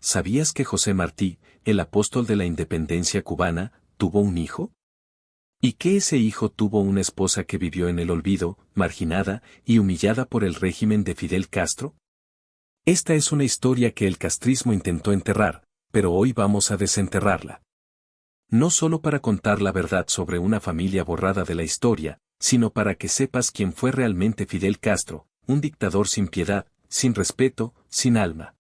¿sabías que José Martí, el apóstol de la independencia cubana, tuvo un hijo? Y que ese hijo tuvo una esposa que vivió en el olvido, marginada y humillada por el régimen de Fidel Castro? Esta es una historia que el castrismo intentó enterrar, pero hoy vamos a desenterrarla. No solo para contar la verdad sobre una familia borrada de la historia, sino para que sepas quién fue realmente Fidel Castro, un dictador sin piedad, sin respeto, sin alma.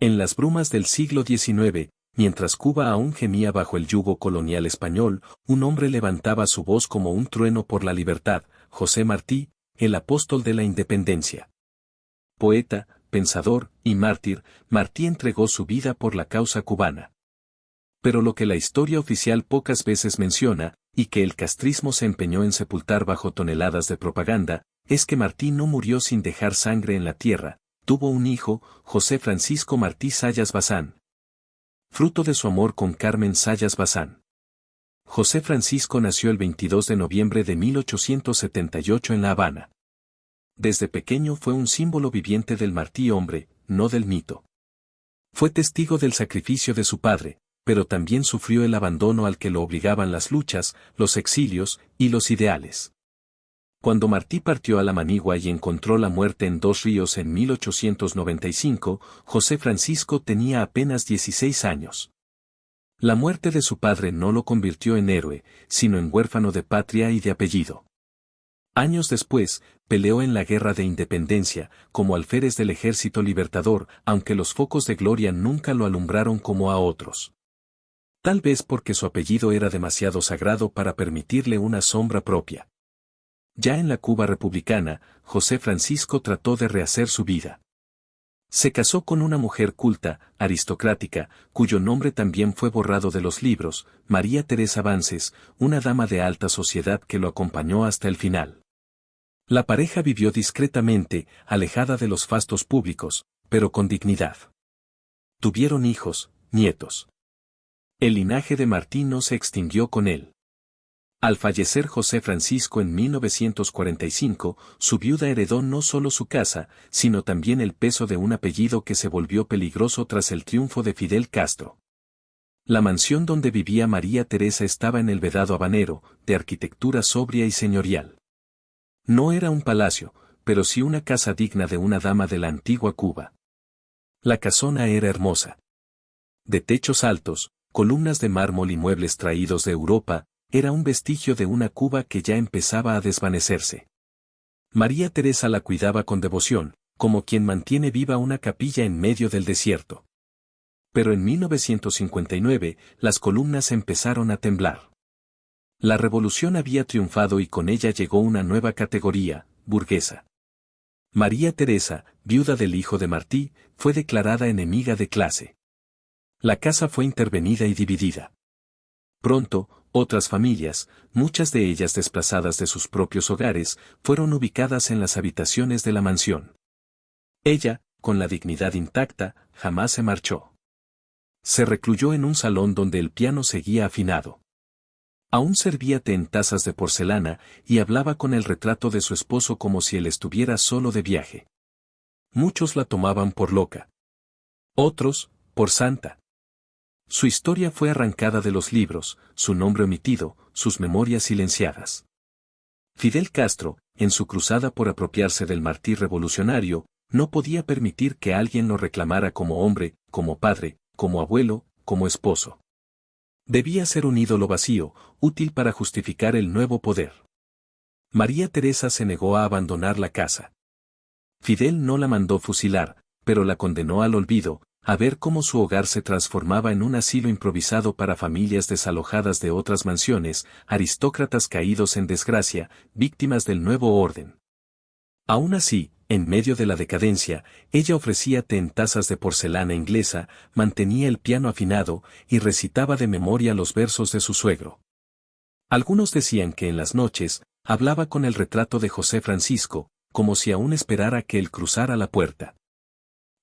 En las brumas del siglo XIX, mientras Cuba aún gemía bajo el yugo colonial español, un hombre levantaba su voz como un trueno por la libertad, José Martí, el apóstol de la independencia. Poeta, pensador y mártir, Martí entregó su vida por la causa cubana. Pero lo que la historia oficial pocas veces menciona, y que el castrismo se empeñó en sepultar bajo toneladas de propaganda, es que Martí no murió sin dejar sangre en la tierra, tuvo un hijo, José Francisco Martí Zayas Bazán. Fruto de su amor con Carmen Zayas Bazán. José Francisco nació el 22 de noviembre de 1878 en La Habana. Desde pequeño fue un símbolo viviente del Martí hombre, no del mito. Fue testigo del sacrificio de su padre, pero también sufrió el abandono al que lo obligaban las luchas, los exilios y los ideales. Cuando Martí partió a la Manigua y encontró la muerte en Dos Ríos en 1895, José Francisco tenía apenas 16 años. La muerte de su padre no lo convirtió en héroe, sino en huérfano de patria y de apellido. Años después, peleó en la Guerra de Independencia, como alférez del Ejército Libertador, aunque los focos de gloria nunca lo alumbraron como a otros. Tal vez porque su apellido era demasiado sagrado para permitirle una sombra propia. Ya en la Cuba republicana, José Francisco trató de rehacer su vida. Se casó con una mujer culta, aristocrática, cuyo nombre también fue borrado de los libros, María Teresa Vances, una dama de alta sociedad que lo acompañó hasta el final. La pareja vivió discretamente, alejada de los fastos públicos, pero con dignidad. Tuvieron hijos, nietos. El linaje de Martí no se extinguió con él. Al fallecer José Francisco en 1945, su viuda heredó no solo su casa, sino también el peso de un apellido que se volvió peligroso tras el triunfo de Fidel Castro. La mansión donde vivía María Teresa estaba en el Vedado Habanero, de arquitectura sobria y señorial. No era un palacio, pero sí una casa digna de una dama de la antigua Cuba. La casona era hermosa. De techos altos, columnas de mármol y muebles traídos de Europa, era un vestigio de una Cuba que ya empezaba a desvanecerse. María Teresa la cuidaba con devoción, como quien mantiene viva una capilla en medio del desierto. Pero en 1959, las columnas empezaron a temblar. La revolución había triunfado y con ella llegó una nueva categoría, burguesa. María Teresa, viuda del hijo de Martí, fue declarada enemiga de clase. La casa fue intervenida y dividida. Pronto, otras familias, muchas de ellas desplazadas de sus propios hogares, fueron ubicadas en las habitaciones de la mansión. Ella, con la dignidad intacta, jamás se marchó. Se recluyó en un salón donde el piano seguía afinado. Aún servía té en tazas de porcelana y hablaba con el retrato de su esposo como si él estuviera solo de viaje. Muchos la tomaban por loca. Otros, por santa. Su historia fue arrancada de los libros, su nombre omitido, sus memorias silenciadas. Fidel Castro, en su cruzada por apropiarse del Martí revolucionario, no podía permitir que alguien lo reclamara como hombre, como padre, como abuelo, como esposo. Debía ser un ídolo vacío, útil para justificar el nuevo poder. María Teresa se negó a abandonar la casa. Fidel no la mandó fusilar, pero la condenó al olvido, a ver cómo su hogar se transformaba en un asilo improvisado para familias desalojadas de otras mansiones, aristócratas caídos en desgracia, víctimas del nuevo orden. Aún así, en medio de la decadencia, ella ofrecía té en tazas de porcelana inglesa, mantenía el piano afinado y recitaba de memoria los versos de su suegro. Algunos decían que en las noches, hablaba con el retrato de José Francisco, como si aún esperara que él cruzara la puerta.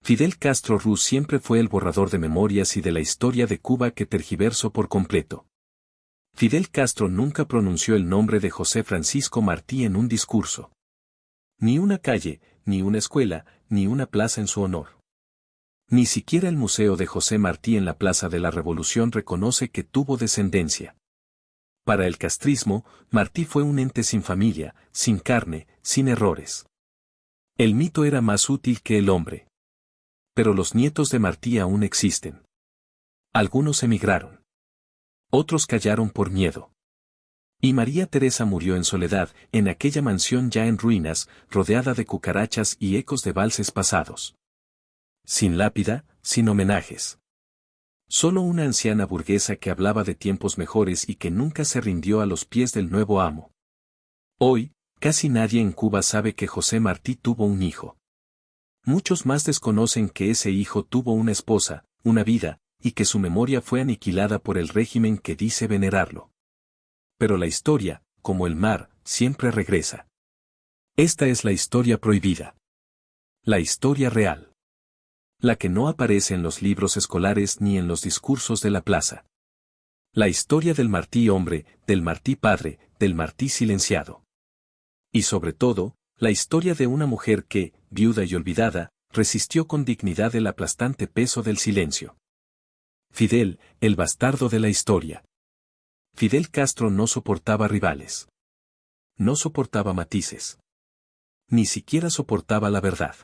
Fidel Castro Ruz siempre fue el borrador de memorias y de la historia de Cuba que tergiversó por completo. Fidel Castro nunca pronunció el nombre de José Francisco Martí en un discurso. Ni una calle, ni una escuela, ni una plaza en su honor. Ni siquiera el Museo de José Martí en la Plaza de la Revolución reconoce que tuvo descendencia. Para el castrismo, Martí fue un ente sin familia, sin carne, sin errores. El mito era más útil que el hombre. Pero los nietos de Martí aún existen. Algunos emigraron. Otros callaron por miedo. Y María Teresa murió en soledad, en aquella mansión ya en ruinas, rodeada de cucarachas y ecos de valses pasados. Sin lápida, sin homenajes. Solo una anciana burguesa que hablaba de tiempos mejores y que nunca se rindió a los pies del nuevo amo. Hoy, casi nadie en Cuba sabe que José Martí tuvo un hijo. Muchos más desconocen que ese hijo tuvo una esposa, una vida, y que su memoria fue aniquilada por el régimen que dice venerarlo. Pero la historia, como el mar, siempre regresa. Esta es la historia prohibida. La historia real. La que no aparece en los libros escolares ni en los discursos de la plaza. La historia del Martí hombre, del Martí padre, del Martí silenciado. Y sobre todo, la historia de una mujer que, viuda y olvidada, resistió con dignidad el aplastante peso del silencio. Fidel, el bastardo de la historia. Fidel Castro no soportaba rivales. No soportaba matices. Ni siquiera soportaba la verdad.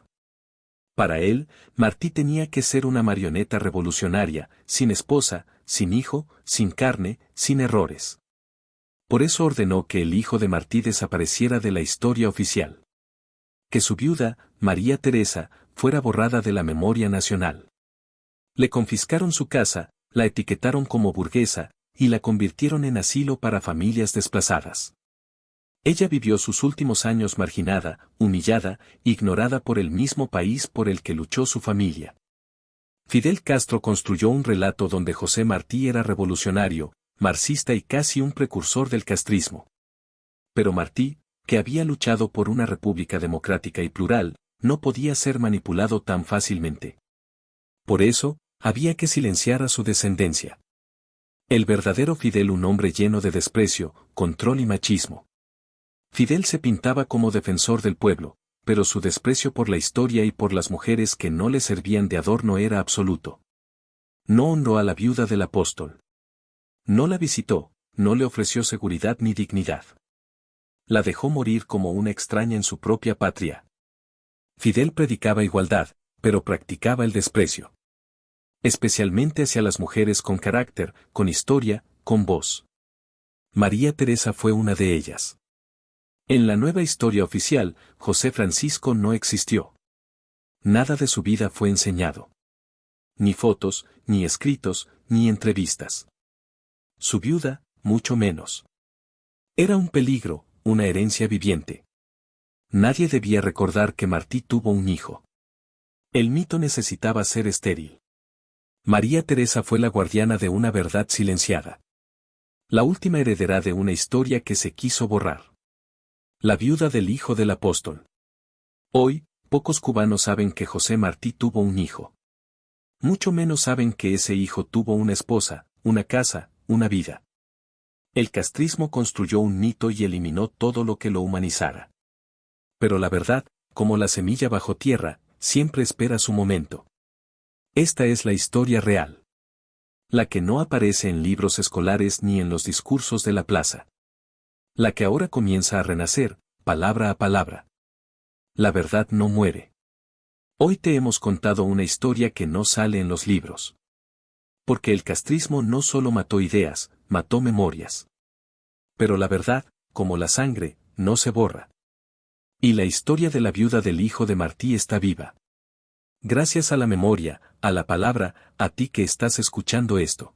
Para él, Martí tenía que ser una marioneta revolucionaria, sin esposa, sin hijo, sin carne, sin errores. Por eso ordenó que el hijo de Martí desapareciera de la historia oficial. Que su viuda, María Teresa, fuera borrada de la memoria nacional. Le confiscaron su casa, la etiquetaron como burguesa, y la convirtieron en asilo para familias desplazadas. Ella vivió sus últimos años marginada, humillada, ignorada por el mismo país por el que luchó su familia. Fidel Castro construyó un relato donde José Martí era revolucionario, marxista y casi un precursor del castrismo. Pero Martí, que había luchado por una república democrática y plural, no podía ser manipulado tan fácilmente. Por eso, había que silenciar a su descendencia. El verdadero Fidel, un hombre lleno de desprecio, control y machismo. Fidel se pintaba como defensor del pueblo, pero su desprecio por la historia y por las mujeres que no le servían de adorno era absoluto. No honró a la viuda del apóstol. No la visitó, no le ofreció seguridad ni dignidad. La dejó morir como una extraña en su propia patria. Fidel predicaba igualdad, pero practicaba el desprecio. Especialmente hacia las mujeres con carácter, con historia, con voz. María Teresa fue una de ellas. En la nueva historia oficial, José Francisco no existió. Nada de su vida fue enseñado. Ni fotos, ni escritos, ni entrevistas. Su viuda, mucho menos. Era un peligro, una herencia viviente. Nadie debía recordar que Martí tuvo un hijo. El mito necesitaba ser estéril. María Teresa fue la guardiana de una verdad silenciada. La última heredera de una historia que se quiso borrar. La viuda del hijo del apóstol. Hoy, pocos cubanos saben que José Martí tuvo un hijo. Mucho menos saben que ese hijo tuvo una esposa, una casa, una vida. El castrismo construyó un mito y eliminó todo lo que lo humanizara. Pero la verdad, como la semilla bajo tierra, siempre espera su momento. Esta es la historia real. La que no aparece en libros escolares ni en los discursos de la plaza. La que ahora comienza a renacer, palabra a palabra. La verdad no muere. Hoy te hemos contado una historia que no sale en los libros. Porque el castrismo no solo mató ideas, mató memorias. Pero la verdad, como la sangre, no se borra. Y la historia de la viuda del hijo de Martí está viva. Gracias a la memoria, a la palabra, a ti que estás escuchando esto.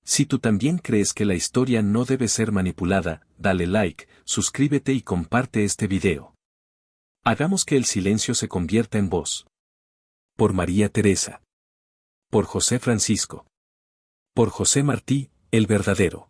Si tú también crees que la historia no debe ser manipulada, dale like, suscríbete y comparte este video. Hagamos que el silencio se convierta en voz. Por María Teresa. Por José Francisco. Por José Martí, el verdadero.